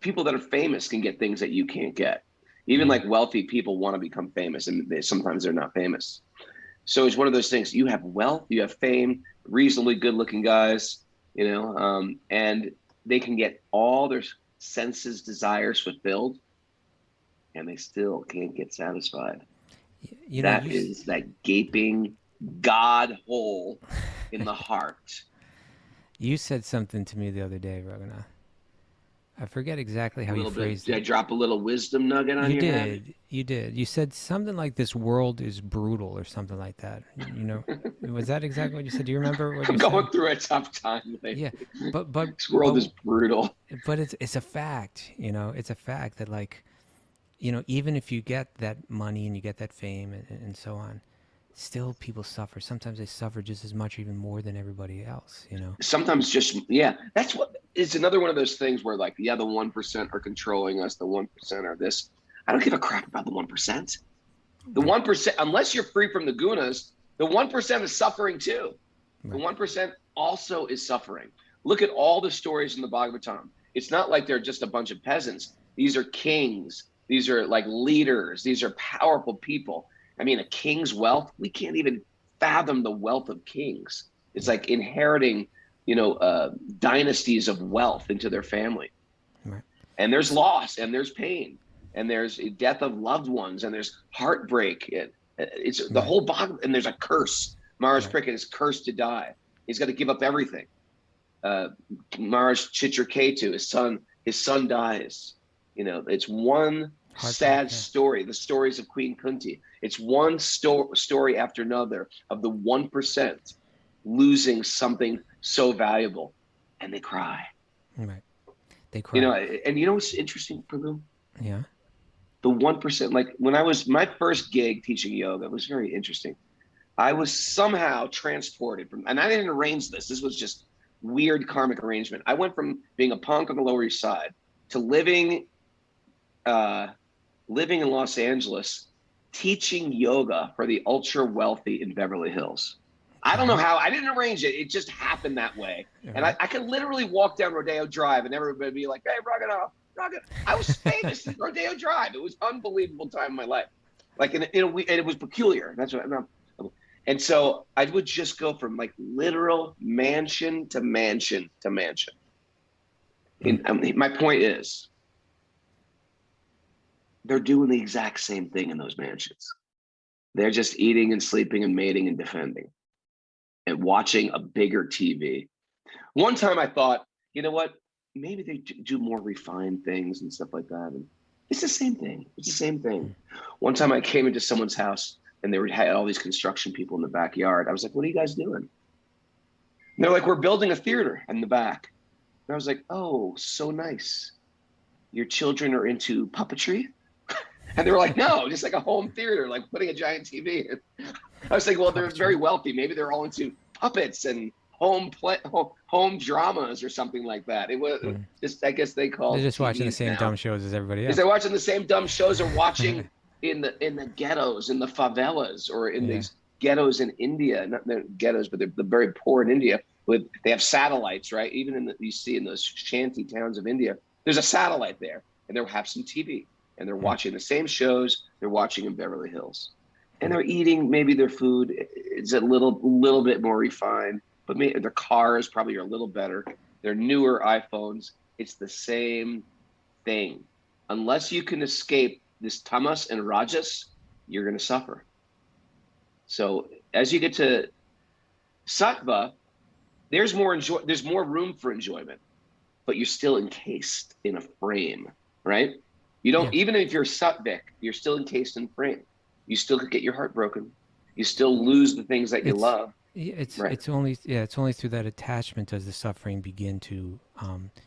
Speaker 4: people that are famous can get things that you can't get. Even like wealthy people want to become famous, and sometimes they're not famous. So it's one of those things. You have wealth, you have fame, reasonably good-looking guys, and they can get all their senses, desires fulfilled, and they still can't get satisfied. That is that gaping God hole in the heart.
Speaker 1: You said something to me the other day, Raghunath. I forget exactly how you phrased it.
Speaker 4: Did I drop a little wisdom nugget on your head?
Speaker 1: You did. You said something like this world is brutal or something like that. Was that exactly what you said? Do you remember what you said?
Speaker 4: I'm going through a tough time lately.
Speaker 1: Yeah, but
Speaker 4: this world is brutal.
Speaker 1: But it's a fact, it's a fact that even if you get that money and you get that fame and so on, still people suffer. Sometimes they suffer just as much or even more than everybody else,
Speaker 4: Sometimes that's what it's another one of those things where the 1% are controlling us, the 1% are this. I don't give a crap about the 1%. The 1%, unless you're free from the gunas, the 1% is suffering too. The 1% also is suffering. Look at all the stories in the Bhagavatam. It's not like they're just a bunch of peasants. These are kings. These are like leaders. These are powerful people. I mean, a king's wealth, we can't even fathom the wealth of kings. It's like inheriting, dynasties of wealth into their family.
Speaker 1: Right.
Speaker 4: And there's loss, and there's pain, and there's death of loved ones, and there's heartbreak. It's the whole Bhagavad, and there's a curse. Maharaj Pariksit is cursed to die. He's got to give up everything. Maharaj Chitraketu, his son dies. It's one sad story, the stories of Queen Kunti. It's one story after another of the 1% losing something so valuable, and they cry.
Speaker 1: Right. They cry.
Speaker 4: And what's interesting, Prabhu?
Speaker 1: Yeah.
Speaker 4: The 1%, like when I was, my first gig teaching yoga was very interesting. I was somehow transported and I didn't arrange this. This was just weird karmic arrangement. I went from being a punk on the Lower East Side to living in Los Angeles, teaching yoga for the ultra wealthy in Beverly Hills. I don't know how, I didn't arrange it. It just happened that way. And I could literally walk down Rodeo Drive and everybody would be like, hey, Raghunath. I was famous in Rodeo Drive. It was an unbelievable time in my life. And it was peculiar. That's what and so I would just go from like literal mansion to mansion to mansion. And my point is, they're doing the exact same thing in those mansions. They're just eating and sleeping and mating and defending and watching a bigger TV. One time I thought, you know what? Maybe they do more refined things and stuff like that. And it's the same thing. It's the same thing. One time I came into someone's house and they had all these construction people in the backyard. I was like, what are you guys doing? And they're like, we're building a theater in the back. And I was like, oh, so nice. Your children are into puppetry? And they were like, no, just like a home theater, like putting a giant TV in. I was like, well, they're very wealthy. Maybe they're all into puppets and home dramas or something like that. It was just, I guess they call.
Speaker 1: They're just watching the same dumb shows as everybody else.
Speaker 4: They're watching the same dumb shows, or watching in the ghettos, in the favelas, or in these ghettos in India. Not they're ghettos, but they're very poor in India. They have satellites, right? Even you see in those shanty towns of India, there's a satellite there. and they'll have some TV, and they're watching the same shows they're watching in Beverly Hills, and they're eating, maybe their food is a little bit more refined, but maybe their cars probably are a little better. Their newer iPhones, it's the same thing. Unless you can escape this tamas and rajas, you're going to suffer. So as you get to sattva, there's more room for enjoyment, but you're still encased in a frame, right? You don't, even if you're sattvic, you're still encased in frame. You still could get your heart broken. You still lose the things that you love.
Speaker 1: It's only through that attachment does the suffering begin to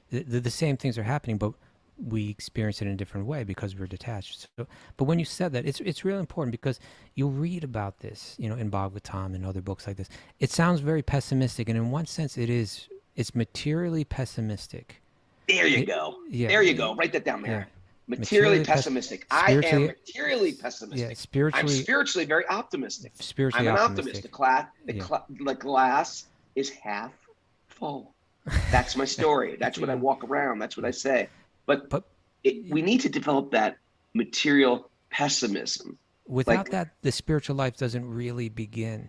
Speaker 1: the same things are happening, but we experience it in a different way because we're detached. So, but when you said that, it's really important because you read about this, in Bhagavatam and other books like this. It sounds very pessimistic, and in one sense, it's materially pessimistic.
Speaker 4: There you go.
Speaker 1: Yeah,
Speaker 4: there you go. Write that down there.
Speaker 1: Yeah.
Speaker 4: Materially pessimistic. I am materially pessimistic.
Speaker 1: Yeah, spiritually,
Speaker 4: I'm spiritually very optimistic.
Speaker 1: Spiritually
Speaker 4: I'm an
Speaker 1: optimistic.
Speaker 4: The glass is half full. That's my story. That's what I walk around. That's what I say. But we need to develop that material pessimism.
Speaker 1: Without that, the spiritual life doesn't really begin.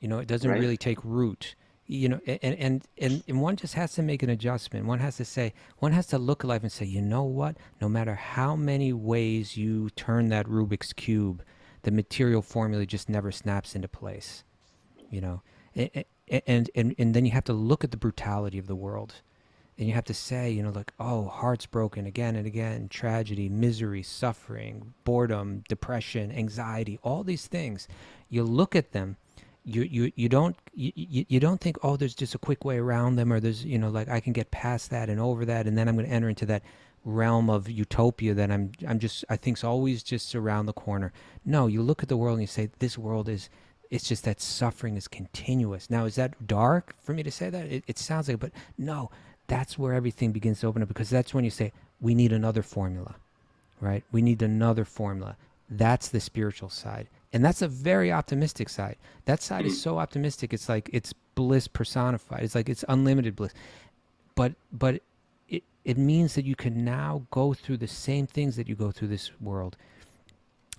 Speaker 1: It doesn't really take root. And one just has to make an adjustment. One has to look at life and say, you know what? No matter how many ways you turn that Rubik's Cube, the material formula just never snaps into place. And then you have to look at the brutality of the world. And you have to say, hearts broken again and again, tragedy, misery, suffering, boredom, depression, anxiety, all these things. You look at them, you don't think, oh, there's just a quick way around them, or there's, I can get past that and over that, and then I'm going to enter into that realm of utopia that I think's always just around the corner. No, you look at the world and you say, this world it's just that suffering is continuous. Now, is that dark for me to say that? It sounds like, but no. That's where everything begins to open up, because that's when you say, we need another formula, right? We need another formula. That's the spiritual side. And that's a very optimistic side. That side is so optimistic. It's like it's bliss personified. It's like it's unlimited bliss. But it means that you can now go through the same things that you go through this world.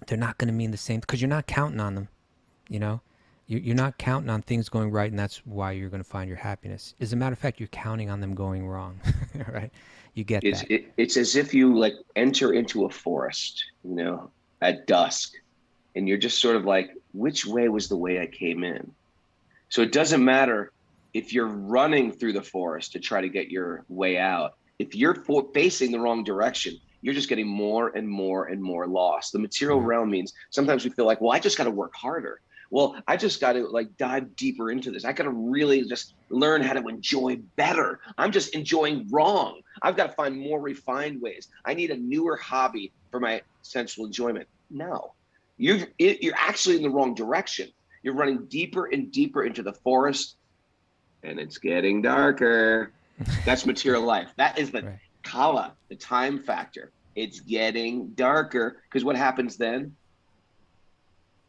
Speaker 1: They're not going to mean the same, because you're not counting on them, You're not counting on things going right, and that's why you're going to find your happiness. As a matter of fact, you're counting on them going wrong, right? You get that.
Speaker 4: It's as if you enter into a forest, at dusk, and you're just sort of like, which way was the way I came in? So it doesn't matter if you're running through the forest to try to get your way out. If you're facing the wrong direction, you're just getting more and more and more lost. The material realm means sometimes we feel like, well, I just got to work harder. Well, I just got to dive deeper into this. I got to really just learn how to enjoy better. I'm just enjoying wrong. I've got to find more refined ways. I need a newer hobby for my sensual enjoyment. No, you're actually in the wrong direction. You're running deeper and deeper into the forest, and it's getting darker. That's material life. That is the kala, the time factor. It's getting darker, because what happens then?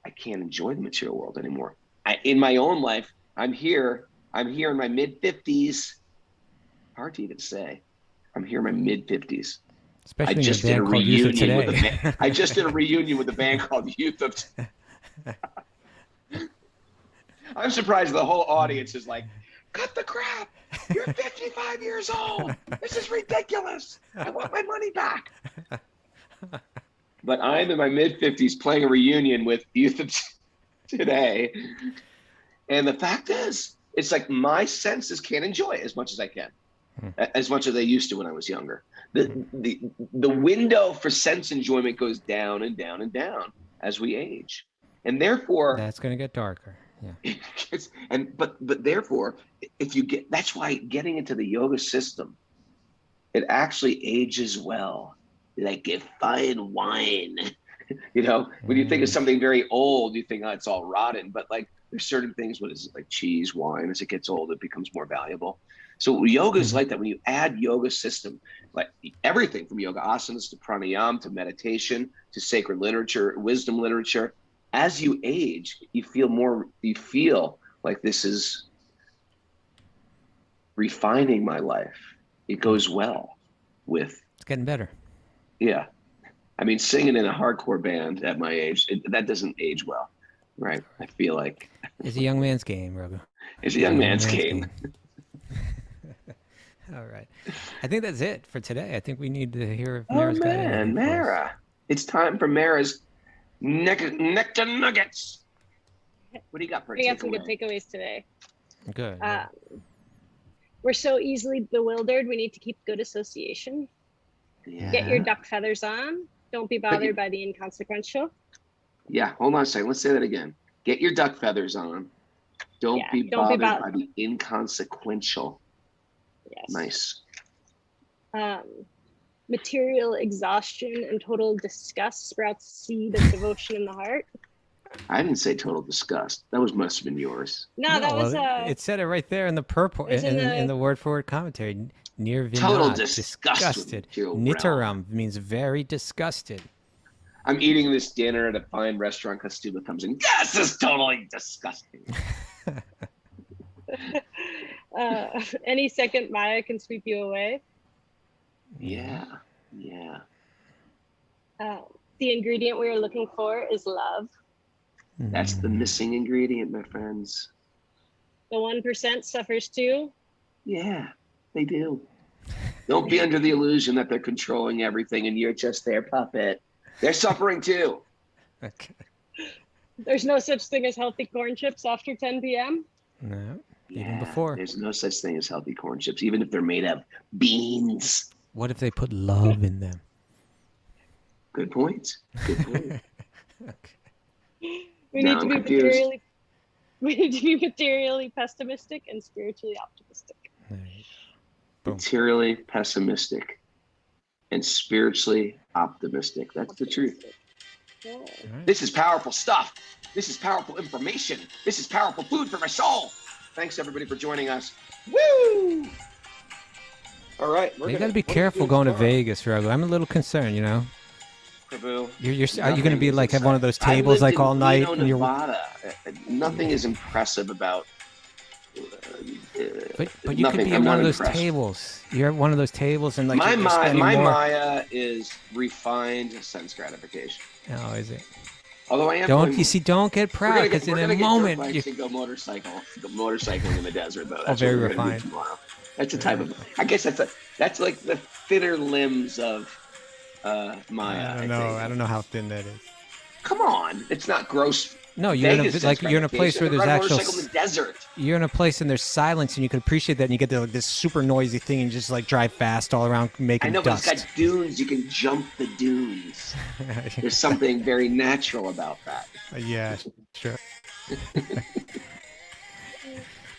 Speaker 4: I can't enjoy the material world anymore. In my own life, I'm here in my mid-50s. Hard to even say. I'm here in my mid-50s.
Speaker 1: Especially I just did a reunion with
Speaker 4: a band called Youth of I'm surprised the whole audience is like, cut the crap. You're 55 years old. This is ridiculous. I want my money back. But I'm in my mid-50s playing a reunion with Youth of Today. And the fact is, it's like my senses can't enjoy it as much as I can, as much as I used to when I was younger. The window for sense enjoyment goes down and down and down as we age. And therefore...
Speaker 1: That's going to get darker. Yeah.
Speaker 4: But therefore, that's why getting into the yoga system, it actually ages well. Like a fine wine, when you think of something very old, you think, oh, it's all rotten. But there's certain things, what is it, like cheese, wine, as it gets old, it becomes more valuable. So yoga is like that. When you add yoga system, like everything from yoga asanas to pranayama to meditation to sacred literature, wisdom literature, as you age, you feel like this is refining my life. It goes well with.
Speaker 1: It's getting better.
Speaker 4: Yeah. I mean, singing in a hardcore band at my age, that doesn't age well, right? I feel like
Speaker 1: It's a young man's game, Raghu.
Speaker 4: it's a young man's game.
Speaker 1: All right. I think that's it for today. I think we need to hear if
Speaker 4: Oh
Speaker 1: Mara's got anything
Speaker 4: man,
Speaker 1: for us.
Speaker 4: Mara. It's time for Mara's Nectar Nuggets. What do you got for a
Speaker 5: We got some good
Speaker 4: takeaway?
Speaker 5: takeaways today.
Speaker 1: Good.
Speaker 5: We're so easily bewildered. We need to keep good association.
Speaker 4: Yeah.
Speaker 5: Get your duck feathers on. Don't be bothered by the inconsequential.
Speaker 4: Yeah, hold on a second. Let's say that again. Get your duck feathers on. Don't be bothered by the inconsequential.
Speaker 5: Yes.
Speaker 4: Nice.
Speaker 5: Material exhaustion and total disgust sprouts seed of devotion in the heart.
Speaker 4: I didn't say total disgust. That must have been yours.
Speaker 5: No, that was
Speaker 1: it said it right there in the purple in the word for word commentary. Near
Speaker 4: Total
Speaker 1: vinod,
Speaker 4: disgust with
Speaker 1: disgusted.
Speaker 4: material
Speaker 1: Nitaram
Speaker 4: realm.
Speaker 1: means very disgusted.
Speaker 4: I'm eating this dinner at a fine restaurant. Kaustubha comes in. This is totally disgusting.
Speaker 5: Any second Maya can sweep you away.
Speaker 4: Yeah.
Speaker 5: The ingredient we are looking for is love.
Speaker 4: That's the missing ingredient, my friends.
Speaker 5: The 1% suffers too.
Speaker 4: Yeah, they do. Don't be under the illusion that they're controlling everything and you're just their puppet. They're suffering too.
Speaker 1: Okay.
Speaker 5: There's no such thing as healthy corn chips after 10 p.m.
Speaker 1: No.
Speaker 4: Yeah,
Speaker 1: Even before.
Speaker 4: there's no such thing as healthy corn chips, even if they're made of beans.
Speaker 1: What if they put love in them?
Speaker 4: Good point. Good point.
Speaker 1: Okay.
Speaker 5: We
Speaker 4: Now
Speaker 5: need to
Speaker 4: I'm
Speaker 5: be
Speaker 4: confused.
Speaker 5: materially pessimistic and spiritually optimistic.
Speaker 1: There you go. Boom.
Speaker 4: Materially pessimistic and spiritually optimistic. That's the truth.
Speaker 5: Yeah.
Speaker 1: All right.
Speaker 4: This is powerful stuff. This is powerful information. This is powerful food for my soul. Thanks everybody for joining us. Woo! All right.
Speaker 1: You got to be careful going to Vegas, Raghu. I'm a little concerned, you know.
Speaker 4: Prabhu,
Speaker 1: Are you going to
Speaker 4: nothing
Speaker 1: be
Speaker 4: is
Speaker 1: like have
Speaker 4: inside.
Speaker 1: one of those
Speaker 4: I
Speaker 1: tables
Speaker 4: lived
Speaker 1: like
Speaker 4: in
Speaker 1: all night
Speaker 4: Reno,
Speaker 1: and you're
Speaker 4: Nevada. Nothing is impressive about.
Speaker 1: but you could
Speaker 4: nothing.
Speaker 1: be
Speaker 4: I'm
Speaker 1: at one
Speaker 4: not
Speaker 1: of those
Speaker 4: impressed.
Speaker 1: tables. You're at one of those tables and like
Speaker 4: My
Speaker 1: you're spending more.
Speaker 4: Maya is refined sense gratification.
Speaker 1: Oh, is it?
Speaker 4: Although I am
Speaker 1: Don't
Speaker 4: going-
Speaker 1: you see? Don't get
Speaker 4: we're
Speaker 1: proud
Speaker 4: gonna
Speaker 1: because
Speaker 4: get- we're
Speaker 1: in
Speaker 4: gonna
Speaker 1: a
Speaker 4: get
Speaker 1: moment
Speaker 4: dirt
Speaker 1: you.
Speaker 4: bikes and go motorcycling in the desert though. That's
Speaker 1: very
Speaker 4: what we're gonna do
Speaker 1: refined.
Speaker 4: tomorrow. That's a type of. I guess that's like the thinner limbs of Maya.
Speaker 1: I don't know. I don't know how thin that is.
Speaker 4: Come on, it's not gross.
Speaker 1: No, you're in
Speaker 4: Vegas
Speaker 1: a, like you're in a place where there's
Speaker 4: ride a
Speaker 1: actual.
Speaker 4: motorcycle in the desert.
Speaker 1: You're in a place and there's silence and you can appreciate that and you get like, this super noisy thing and you just like drive fast all around making
Speaker 4: I know,
Speaker 1: dust.
Speaker 4: but it's got dunes. You can jump the dunes. There's something very natural about that.
Speaker 1: Yeah, sure.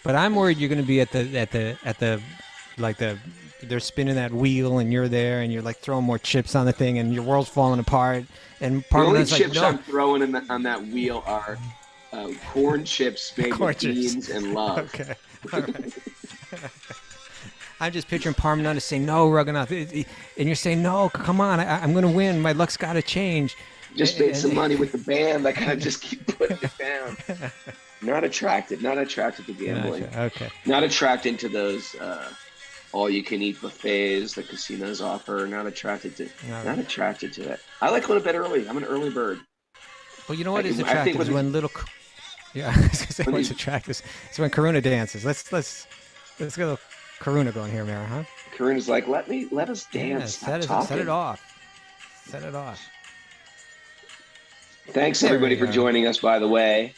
Speaker 1: But I'm worried you're going to be at the like they're spinning that wheel and you're there and you're like throwing more chips on the thing and your world's falling apart and
Speaker 4: The
Speaker 1: part of
Speaker 4: only
Speaker 1: it's
Speaker 4: chips
Speaker 1: like no.
Speaker 4: I'm throwing on that wheel are corn chips made
Speaker 1: Corn
Speaker 4: with
Speaker 1: chips.
Speaker 4: beans and love.
Speaker 1: Okay. All right. I'm just picturing Parmesan saying no, Raghunath, and you're saying no. Come on, I'm going to win. My luck's got to change.
Speaker 4: Just made some money with the band. I kind of just keep putting it down. Not attracted to gambling.
Speaker 1: Okay.
Speaker 4: Not attracted to those all-you-can-eat buffets the casinos offer. Not attracted to that. I like going to bed early. I'm an early bird.
Speaker 1: Well, you know what
Speaker 4: I
Speaker 1: is
Speaker 4: think
Speaker 1: attractive
Speaker 4: with
Speaker 1: is when little. Yeah, I was gonna say what's attractive. It's when Karuna dances. Let's get a Karuna going here, Mara, huh?
Speaker 4: Karuna's like, let us dance.
Speaker 1: Yeah, set it off.
Speaker 4: Thanks everybody for joining us. By the way,